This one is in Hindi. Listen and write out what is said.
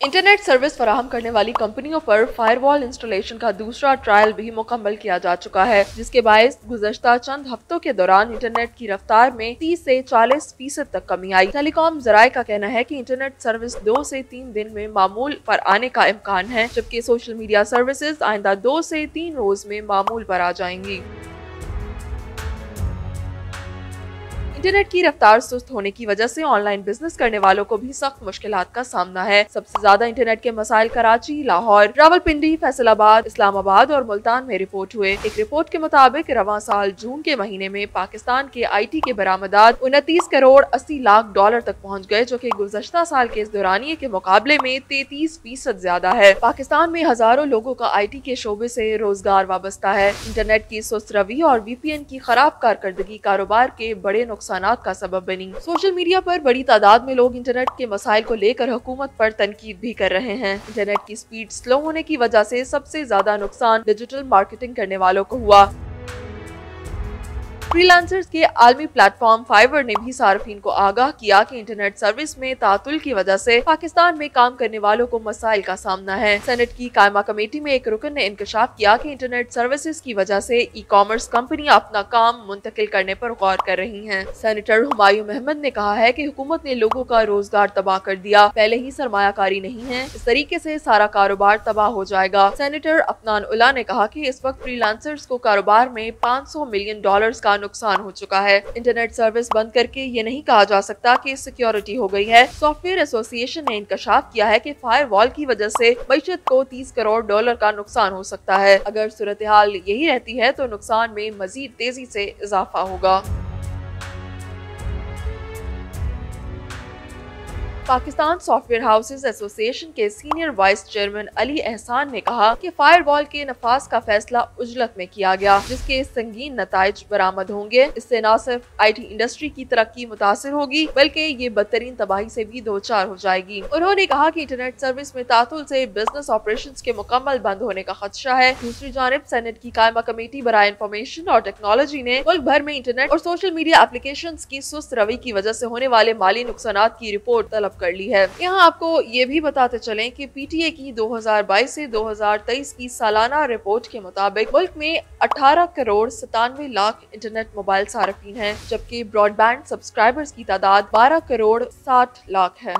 इंटरनेट सर्विस फराहम करने वाली कंपनियों पर फायरवॉल इंस्टॉलेशन का दूसरा ट्रायल भी मुकम्मल किया जा चुका है, जिसके बायस गुज़श्ता चंद हफ्तों के दौरान इंटरनेट की रफ्तार में 30 से 40% तक कमी आई। टेलीकॉम ज़राए का कहना है कि इंटरनेट सर्विस 2 से 3 दिन में मामूल पर आने का इम्कान है, जबकि सोशल मीडिया सर्विसेज आइंदा 2 से 3 रोज में मामूल पर आ जाएंगी। इंटरनेट की रफ्तार सुस्त होने की वजह से ऑनलाइन बिजनेस करने वालों को भी सख्त मुश्किलात का सामना है। सबसे ज्यादा इंटरनेट के मसाइल कराची, लाहौर, रावलपिंडी, फैसलाबाद, इस्लामाबाद और मुल्तान में रिपोर्ट हुए। एक रिपोर्ट के मुताबिक रवां साल जून के महीने में पाकिस्तान के IT के बरामदात 29 करोड़ 80 लाख डॉलर तक पहुँच गए, जो की गुज़श्ता साल के इस दौरानिये के मुकाबले में 33% ज्यादा है। पाकिस्तान में हजारों लोगों का IT के शोबे से रोजगार वाबस्ता है। इंटरनेट की सुस्त रवि और VPN की खराब कारकर्दगी कारोबार के बड़े नुकसान का सबब बनी। सोशल मीडिया पर बड़ी तादाद में लोग इंटरनेट के मसाइल को लेकर हुकूमत पर तनकीद भी कर रहे हैं। इंटरनेट की स्पीड स्लो होने की वजह से सबसे ज्यादा नुकसान डिजिटल मार्केटिंग करने वालों को हुआ। फ्रीलांसर्स के आलमी प्लेटफॉर्म फाइवर ने भी सार्फिन को आगाह किया कि इंटरनेट सर्विस में तातुल की वजह से पाकिस्तान में काम करने वालों को मसाइल का सामना है। सेनेट की कायमा कमेटी में एक रुकन ने इंकशाफ किया कि इंटरनेट सर्विसेज की वजह से ई-कॉमर्स कंपनियां अपना काम मुंतकिल करने पर गौर कर रही हैं। सेनेटर हुमायूं अहमद ने कहा है कि हुकूमत ने लोगों का रोजगार तबाह कर दिया, पहले ही सरमायाकारी नहीं है, इस तरीके से सारा कारोबार तबाह हो जाएगा। सेनेटर अफनान उल्ला ने कहा कि इस वक्त फ्रीलांसर्स को कारोबार में $500 मिलियन का नुकसान हो चुका है। इंटरनेट सर्विस बंद करके ये नहीं कहा जा सकता कि सिक्योरिटी हो गई है। सॉफ्टवेयर एसोसिएशन ने इंकशाफ किया है कि फायरवॉल की वजह से मईशत को $30 करोड़ का नुकसान हो सकता है। अगर सूरत हाल यही रहती है तो नुकसान में मजीद तेजी से इजाफा होगा। पाकिस्तान सॉफ्टवेयर हाउसेज एसोसिएशन के सीनियर वाइस चेयरमैन अली एहसान ने कहा कि फायरवॉल के नफाज का फैसला उजलत में किया गया, जिसके संगीन नताइज बरामद होंगे। इससे न सिर्फ IT इंडस्ट्री की तरक्की मुतासिर होगी, बल्कि ये बदतरीन तबाही से भी दो चार हो जाएगी। उन्होंने कहा कि इंटरनेट सर्विस में तातुल से बिजनेस ऑपरेशंस के मुकम्मल बंद होने का खदशा है। दूसरी जानिब सेनेट की कायमा कमेटी बराए इंफॉर्मेशन और टेक्नोलॉजी ने मुल्क भर में इंटरनेट और सोशल मीडिया एप्लीकेशन की सुस्त रवि की वजह से होने वाले माली नुकसान की रिपोर्ट तलब कर ली है। यहाँ आपको ये भी बताते चलें कि PTA की 2022 से 2023 की सालाना रिपोर्ट के मुताबिक मुल्क में 18 करोड़ 97 लाख इंटरनेट मोबाइल सार्फिन हैं, जबकि ब्रॉडबैंड सब्सक्राइबर्स की तादाद 12 करोड़ 60 लाख है।